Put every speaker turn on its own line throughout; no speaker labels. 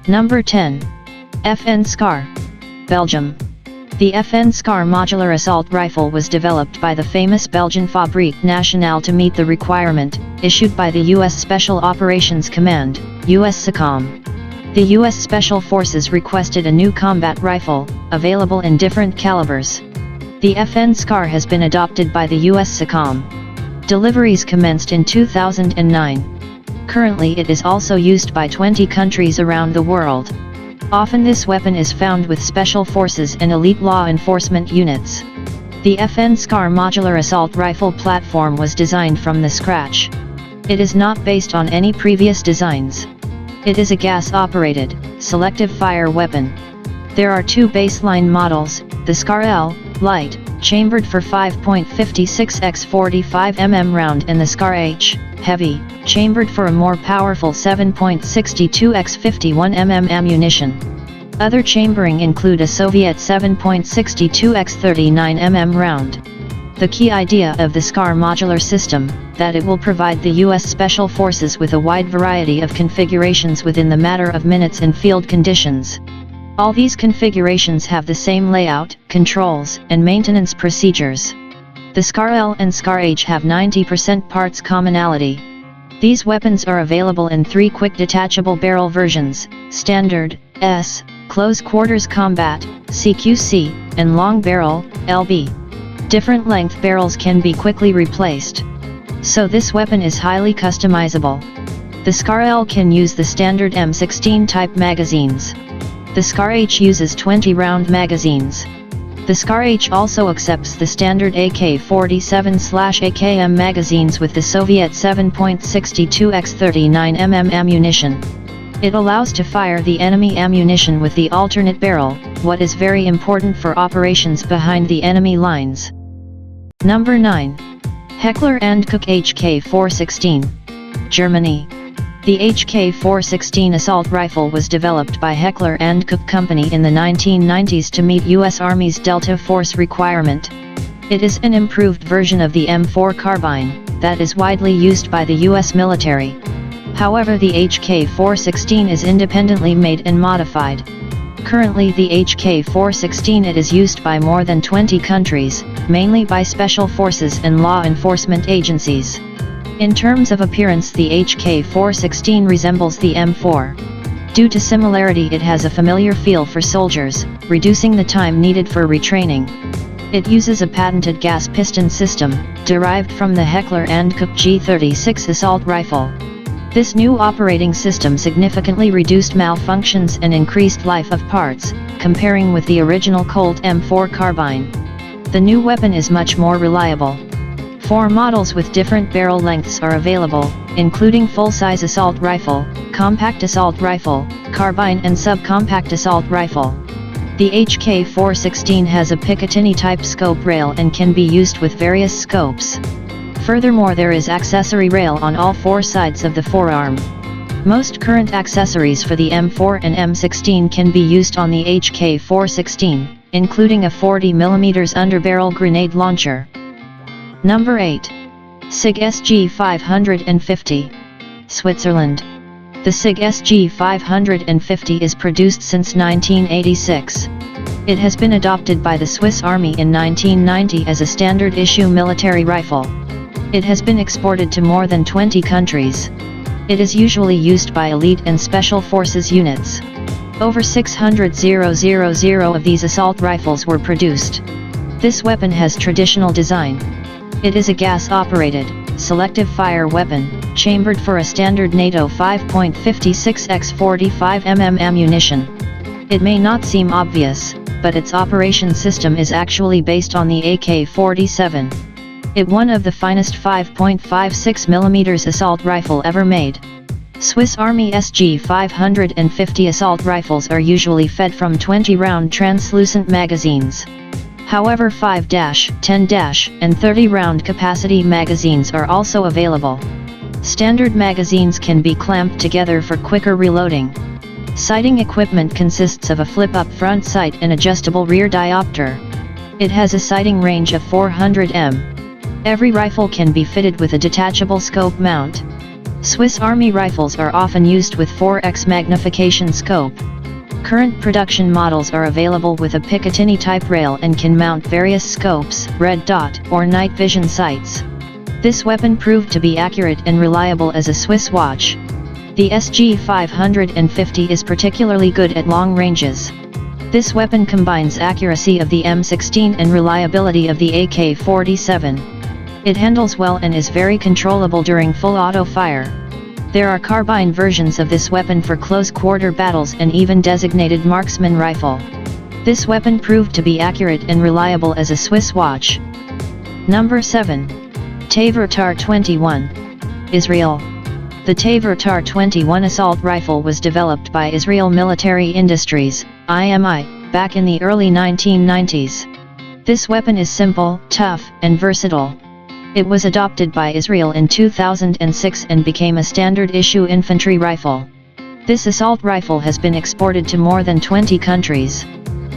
Number 10. FN SCAR, Belgium. The FN SCAR modular assault rifle was developed by the famous Belgian Fabrique Nationale to meet the requirement, issued by the U.S. Special Operations Command, US SOCOM. The U.S. Special Forces requested a new combat rifle, available in different calibers. The FN SCAR has been adopted by the US SOCOM. Deliveries commenced in 2009. Currently it is also used by 20 countries around the world. Often this weapon is found with special forces and elite law enforcement units. The FN SCAR modular assault rifle platform was designed from the scratch. It is not based on any previous designs. It is a gas-operated, selective fire weapon. There are two baseline models, the SCAR L, light, chambered for 5.56 x 45 mm round, and the SCAR H, heavy, chambered for a more powerful 7.62 x 51 mm ammunition. Other chambering include a Soviet 7.62 x 39 mm round. The key idea of the SCAR modular system, that it will provide the U.S. Special Forces with a wide variety of configurations within the matter of minutes in field conditions. All these configurations have the same layout, controls, and maintenance procedures. The SCAR L and SCAR H have 90% parts commonality. These weapons are available in 3 quick detachable barrel versions, Standard, S, Close Quarters Combat, CQC, and Long Barrel, LB. Different length barrels can be quickly replaced. So this weapon is highly customizable. The SCAR L can use the standard M16 type magazines. The SCAR H uses 20-round magazines. The SCAR H also accepts the standard AK-47/AKM magazines with the Soviet 7.62 x 39 mm ammunition. It allows to fire the enemy ammunition with the alternate barrel, what is very important for operations behind the enemy lines. Number 9. Heckler & Koch HK416, Germany. The HK416 assault rifle was developed by Heckler & Koch Company in the 1990s to meet U.S. Army's Delta Force requirement. It is an improved version of the M4 carbine, that is widely used by the U.S. military. However, the HK416 is independently made and modified. Currently the HK416 is used by more than 20 countries, mainly by special forces and law enforcement agencies. In terms of appearance, the HK416 resembles the M4. Due to similarity, it has a familiar feel for soldiers, reducing the time needed for retraining. It uses a patented gas piston system, derived from the Heckler & Koch G36 assault rifle. This new operating system significantly reduced malfunctions and increased life of parts, comparing with the original Colt M4 carbine. The new weapon is much more reliable. 4 models with different barrel lengths are available, including full-size assault rifle, compact assault rifle, carbine and subcompact assault rifle. The HK416 has a Picatinny-type scope rail and can be used with various scopes. Furthermore, there is accessory rail on all 4 sides of the forearm. Most current accessories for the M4 and M16 can be used on the HK416, including a 40mm underbarrel grenade launcher. Number 8. SIG SG550, Switzerland. The SIG SG550 is produced since 1986. It has been adopted by the Swiss Army in 1990 as a standard issue military rifle. It has been exported to more than 20 countries. It is usually used by elite and special forces units. Over 600,000 of these assault rifles were produced. This weapon has traditional design. It is a gas-operated, selective fire weapon, chambered for a standard NATO 5.56 x 45 mm ammunition. It may not seem obvious, but its operation system is actually based on the AK-47. It one of the finest 5.56mm assault rifle ever made. Swiss Army SG550 assault rifles are usually fed from 20-round translucent magazines. However, 5-, 10-, and 30-round capacity magazines are also available. Standard magazines can be clamped together for quicker reloading. Sighting equipment consists of a flip-up front sight and adjustable rear diopter. It has a sighting range of 400 m. Every rifle can be fitted with a detachable scope mount. Swiss Army rifles are often used with 4x magnification scope. Current production models are available with a Picatinny type rail and can mount various scopes, red dot, or night vision sights. This weapon proved to be accurate and reliable as a Swiss watch. The SG 550 is particularly good at long ranges. This weapon combines accuracy of the M16 and reliability of the AK-47. It handles well and is very controllable during full auto fire. There are carbine versions of this weapon for close-quarter battles and even designated marksman rifle. This weapon proved to be accurate and reliable as a Swiss watch. Number 7. Taarruz TAR-21. Israel. The Taarruz TAR-21 assault rifle was developed by Israel Military Industries, IMI, back in the early 1990s. This weapon is simple, tough, and versatile. It was adopted by Israel in 2006 and became a standard-issue infantry rifle. This assault rifle has been exported to more than 20 countries.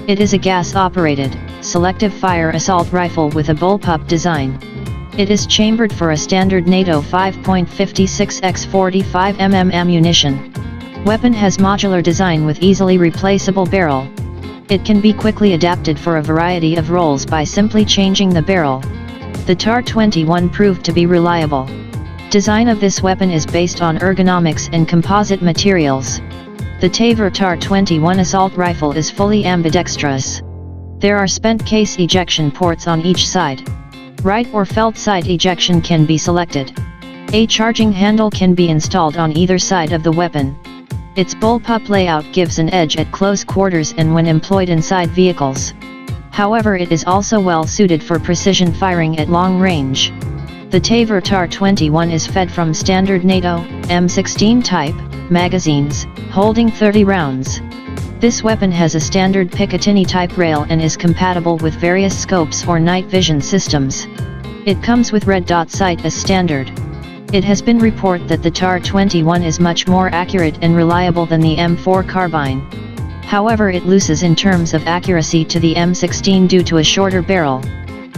It is a gas-operated, selective fire assault rifle with a bullpup design. It is chambered for a standard NATO 5.56x45 mm ammunition. Weapon has modular design with easily replaceable barrel. It can be quickly adapted for a variety of roles by simply changing the barrel. The TAR-21 proved to be reliable. Design of this weapon is based on ergonomics and composite materials. The Taarruz TAR-21 assault rifle is fully ambidextrous. There are spent case ejection ports on each side. Right or felt side ejection can be selected. A charging handle can be installed on either side of the weapon. Its bullpup layout gives an edge at close quarters and when employed inside vehicles. However, it is also well suited for precision firing at long range. The Taarruz TAR-21 is fed from standard NATO, M16 type, magazines, holding 30 rounds. This weapon has a standard Picatinny type rail and is compatible with various scopes or night vision systems. It comes with red dot sight as standard. It has been reported that the TAR-21 is much more accurate and reliable than the M4 carbine. However, it loses in terms of accuracy to the M16 due to a shorter barrel.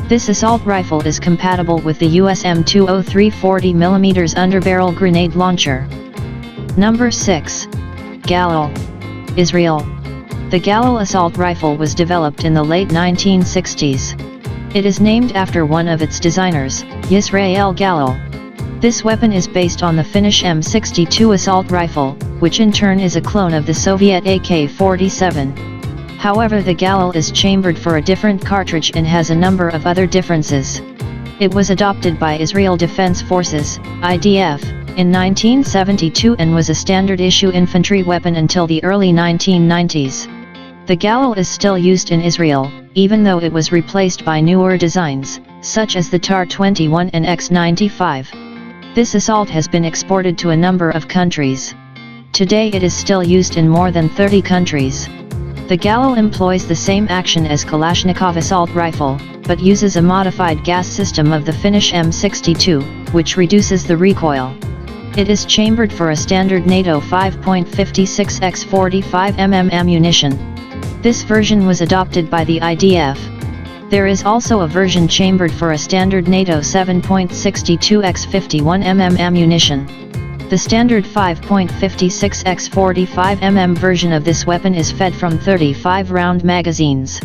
This assault rifle is compatible with the US M203 40mm underbarrel grenade launcher. Number 6. Galil. Israel. The Galil assault rifle was developed in the late 1960s. It is named after one of its designers, Yisrael Galil. This weapon is based on the Finnish M62 assault rifle, which in turn is a clone of the Soviet AK-47. However, the Galil is chambered for a different cartridge and has a number of other differences. It was adopted by Israel Defense Forces, IDF, in 1972 and was a standard-issue infantry weapon until the early 1990s. The Galil is still used in Israel, even though it was replaced by newer designs, such as the TAR-21 and X-95. This assault has been exported to a number of countries. Today it is still used in more than 30 countries. The Galil employs the same action as Kalashnikov assault rifle, but uses a modified gas system of the Finnish M62, which reduces the recoil. It is chambered for a standard NATO 5.56x45 mm ammunition. This version was adopted by the IDF. There is also a version chambered for a standard NATO 7.62x51 mm ammunition. The standard 5.56x45 mm version of this weapon is fed from 35-round magazines.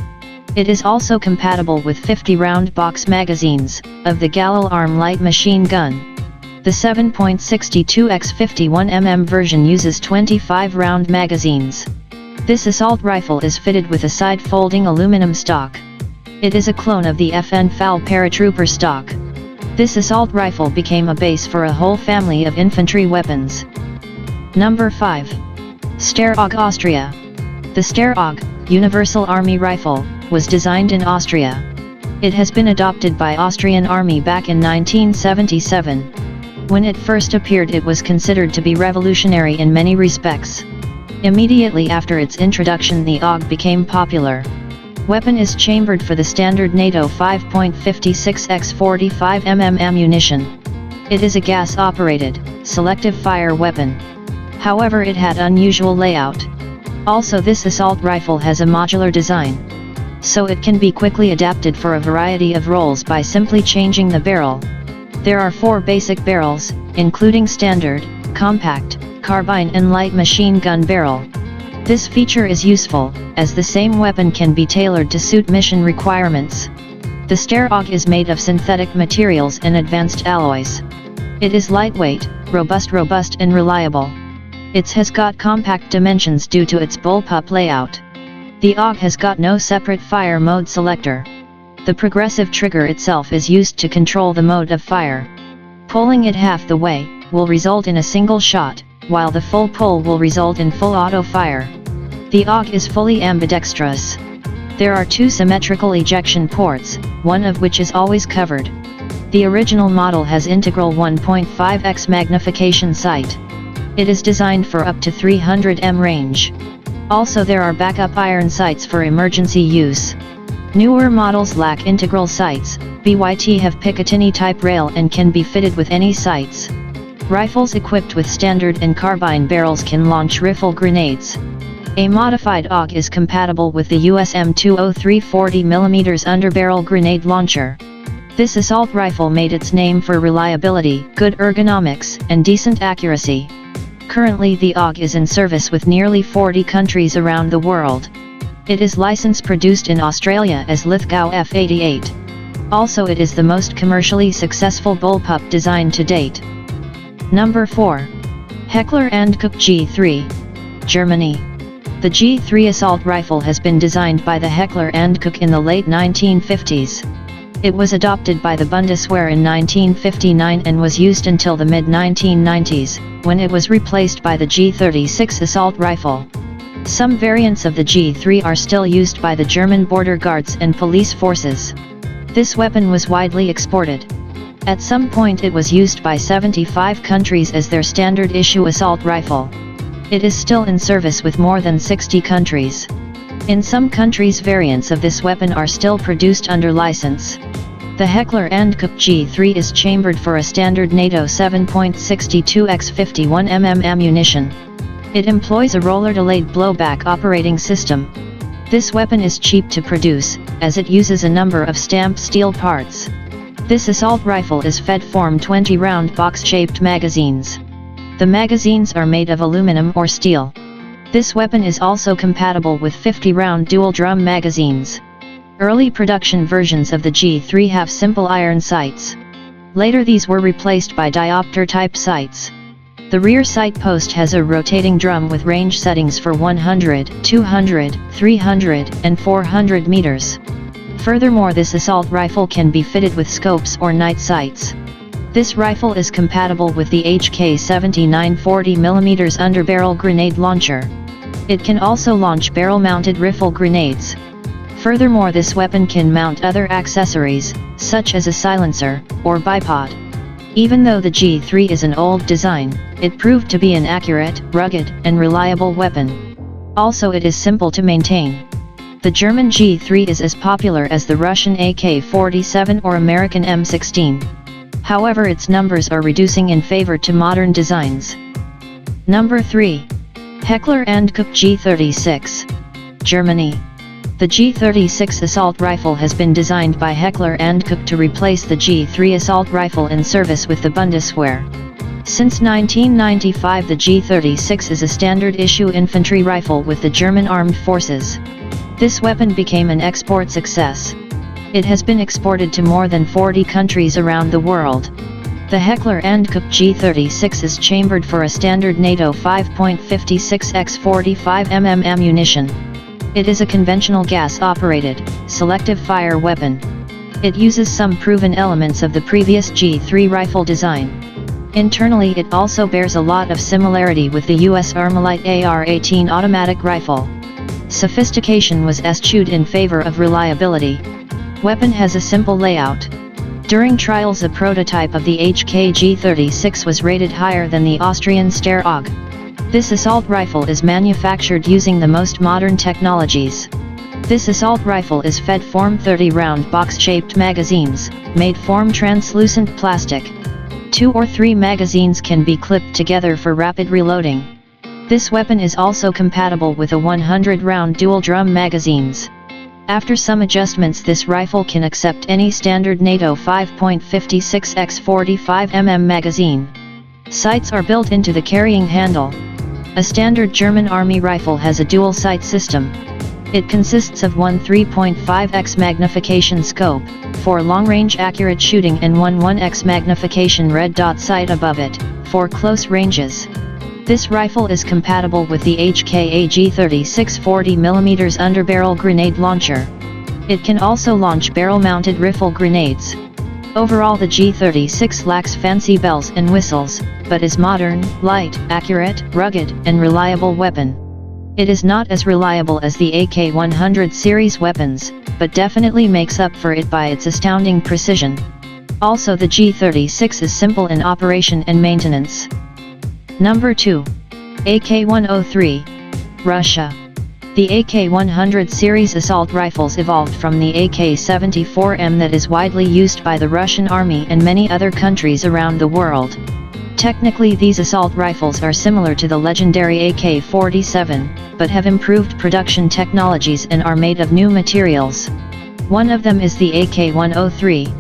It is also compatible with 50-round box magazines, of the Galil arm light machine gun. The 7.62x51 mm version uses 25-round magazines. This assault rifle is fitted with a side-folding aluminum stock. It is a clone of the FN FAL paratrooper stock. This assault rifle became a base for a whole family of infantry weapons. Number 5. Starog Austria. The Starog, Universal Army Rifle, was designed in Austria. It has been adopted by Austrian Army back in 1977. When it first appeared, it was considered to be revolutionary in many respects. Immediately after its introduction, the AUG became popular. Weapon is chambered for the standard NATO 5.56x45 mm ammunition. It is a gas-operated, selective fire weapon. However, it had unusual layout. Also, this assault rifle has a modular design. So it can be quickly adapted for a variety of roles by simply changing the barrel. There are 4 basic barrels, including standard, compact, carbine and light machine gun barrel. This feature is useful, as the same weapon can be tailored to suit mission requirements. The Steyr AUG is made of synthetic materials and advanced alloys. It is lightweight, robust and reliable. It has got compact dimensions due to its bullpup layout. The AUG has got no separate fire mode selector. The progressive trigger itself is used to control the mode of fire. Pulling it half the way will result in a single shot, while the full pull will result in full auto fire. The AUG is fully ambidextrous. There are two symmetrical ejection ports, one of which is always covered. The original model has integral 1.5x magnification sight. It is designed for up to 300 m range. Also there are backup iron sights for emergency use. Newer models lack integral sights, BYT have Picatinny type rail and can be fitted with any sights. Rifles equipped with standard and carbine barrels can launch rifle grenades. A modified AUG is compatible with the US M203 40mm underbarrel grenade launcher. This assault rifle made its name for reliability, good ergonomics, and decent accuracy. Currently the AUG is in service with nearly 40 countries around the world. It is licensed produced in Australia as Lithgow F88. Also it is the most commercially successful bullpup design to date. Number 4. Heckler & Koch G3, Germany. The G3 assault rifle has been designed by the Heckler & Koch in the late 1950s. It was adopted by the Bundeswehr in 1959 and was used until the mid-1990s, when it was replaced by the G36 assault rifle. Some variants of the G3 are still used by the German border guards and police forces. This weapon was widely exported. At some point it was used by 75 countries as their standard issue assault rifle. It is still in service with more than 60 countries. In some countries variants of this weapon are still produced under license. The Heckler & Koch G3 is chambered for a standard NATO 7.62x 51mm ammunition. It employs a roller-delayed blowback operating system. This weapon is cheap to produce, as it uses a number of stamped steel parts. This assault rifle is fed from 20-round box-shaped magazines. The magazines are made of aluminum or steel. This weapon is also compatible with 50-round dual-drum magazines. Early production versions of the G3 have simple iron sights. Later these were replaced by diopter-type sights. The rear sight post has a rotating drum with range settings for 100, 200, 300, and 400 meters. Furthermore, this assault rifle can be fitted with scopes or night sights. This rifle is compatible with the HK-79 40mm underbarrel grenade launcher. It can also launch barrel-mounted rifle grenades. Furthermore, this weapon can mount other accessories, such as a silencer, or bipod. Even though the G3 is an old design, it proved to be an accurate, rugged, and reliable weapon. Also it is simple to maintain. The German G3 is as popular as the Russian AK-47 or American M16. However, its numbers are reducing in favor to modern designs. Number 3. Heckler & Koch G36, Germany. The G36 assault rifle has been designed by Heckler & Koch to replace the G3 assault rifle in service with the Bundeswehr. Since 1995 the G36 is a standard issue infantry rifle with the German armed forces. This weapon became an export success. It has been exported to more than 40 countries around the world. The Heckler & Koch G36 is chambered for a standard NATO 5.56x 45mm ammunition. It is a conventional gas-operated, selective fire weapon. It uses some proven elements of the previous G3 rifle design. Internally it also bears a lot of similarity with the US Armalite AR-18 automatic rifle. Sophistication was eschewed in favor of reliability. Weapon has a simple layout. During trials a prototype of the HK G36 was rated higher than the Austrian Steyr AUG. This assault rifle is manufactured using the most modern technologies. This assault rifle is fed from 30-round box-shaped magazines, made from translucent plastic. 2 or 3 magazines can be clipped together for rapid reloading. This weapon is also compatible with a 100-round dual-drum magazines. After some adjustments this rifle can accept any standard NATO 5.56x 45mm magazine. Sights are built into the carrying handle. A standard German Army rifle has a dual sight system. It consists of one 3.5x magnification scope, for long-range accurate shooting, and one 1x magnification red dot sight above it, for close ranges. This rifle is compatible with the HKA G36 40mm underbarrel grenade launcher. It can also launch barrel-mounted rifle grenades. Overall, the G36 lacks fancy bells and whistles, but is modern, light, accurate, rugged, and reliable weapon. It is not as reliable as the AK-100 series weapons, but definitely makes up for it by its astounding precision. Also, the G36 is simple in operation and maintenance. Number 2. AK-103, Russia. The AK-100 series assault rifles evolved from the AK-74M that is widely used by the Russian Army and many other countries around the world. Technically, these assault rifles are similar to the legendary AK-47, but have improved production technologies and are made of new materials. One of them is the AK-103.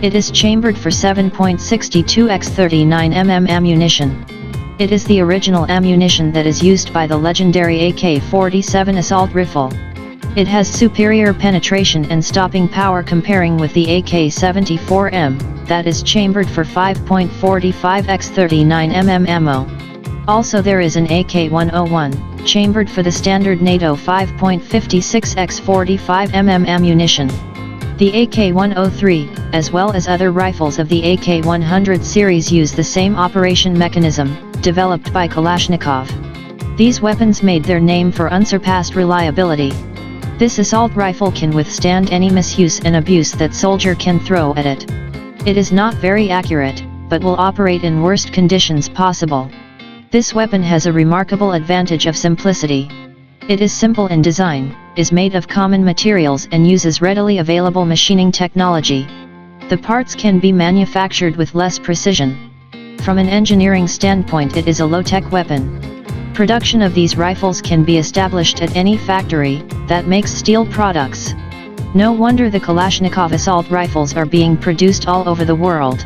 It is chambered for 7.62x39mm ammunition. It is the original ammunition that is used by the legendary AK-47 assault rifle. It has superior penetration and stopping power comparing with the AK-74M, that is chambered for 5.45x39mm ammo. Also, there is an AK-101, chambered for the standard NATO 5.56x45mm ammunition. The AK-103, as well as other rifles of the AK-100 series, use the same operation mechanism, developed by Kalashnikov. These weapons made their name for unsurpassed reliability. This assault rifle can withstand any misuse and abuse that soldier can throw at it. It is not very accurate, but will operate in worst conditions possible. This weapon has a remarkable advantage of simplicity. It is simple in design, is made of common materials, and uses readily available machining technology. The parts can be manufactured with less precision. From an engineering standpoint, it is a low-tech weapon. Production of these rifles can be established at any factory that makes steel products. No wonder the Kalashnikov assault rifles are being produced all over the world.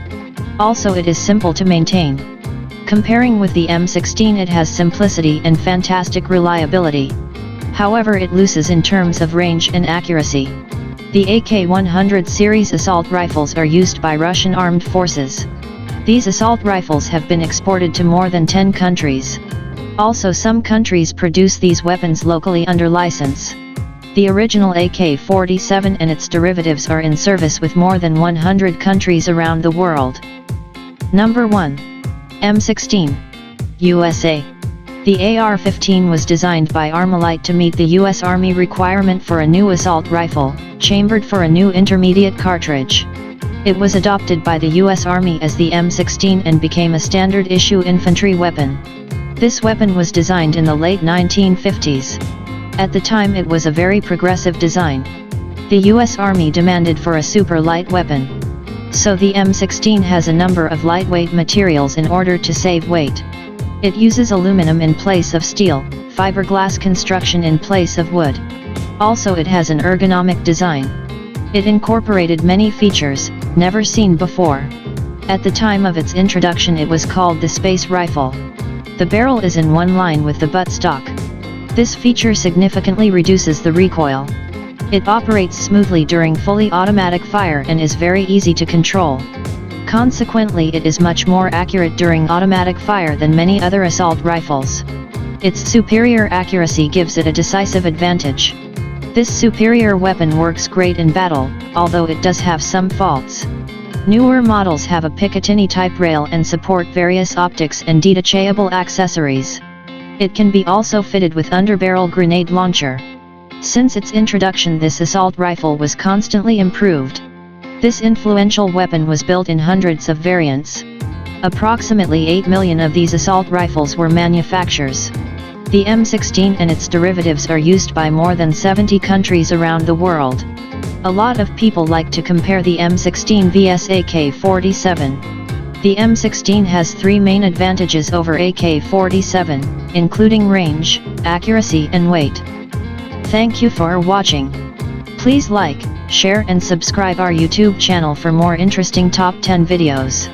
Also, it is simple to maintain. Comparing with the M16, it has simplicity and fantastic reliability. However, it loses in terms of range and accuracy. The AK-100 series assault rifles are used by Russian armed forces. These assault rifles have been exported to more than 10 countries. Also, some countries produce these weapons locally under license. The original AK-47 and its derivatives are in service with more than 100 countries around the world. Number 1. M16. USA. The AR-15 was designed by Armalite to meet the U.S. Army requirement for a new assault rifle, chambered for a new intermediate cartridge. It was adopted by the U.S. Army as the M16 and became a standard-issue infantry weapon. This weapon was designed in the late 1950s. At the time, it was a very progressive design. The U.S. Army demanded for a super light weapon. So the M16 has a number of lightweight materials in order to save weight. It uses aluminum in place of steel, fiberglass construction in place of wood. Also, it has an ergonomic design. It incorporated many features never seen before. At the time of its introduction, it was called the Space Rifle. The barrel is in one line with the buttstock. This feature significantly reduces the recoil. It operates smoothly during fully automatic fire and is very easy to control. Consequently, it is much more accurate during automatic fire than many other assault rifles. Its superior accuracy gives it a decisive advantage. This superior weapon works great in battle, although it does have some faults. Newer models have a Picatinny type rail and support various optics and detachable accessories. It can be also fitted with underbarrel grenade launcher. Since its introduction, this assault rifle was constantly improved. This influential weapon was built in hundreds of variants. Approximately 8 million of these assault rifles were manufactured. The M16 and its derivatives are used by more than 70 countries around the world. A lot of people like to compare the M16 vs AK-47. The M16 has 3 main advantages over AK-47, including range, accuracy and weight. Thank you for watching. Please like, share and subscribe our YouTube channel for more interesting top 10 videos.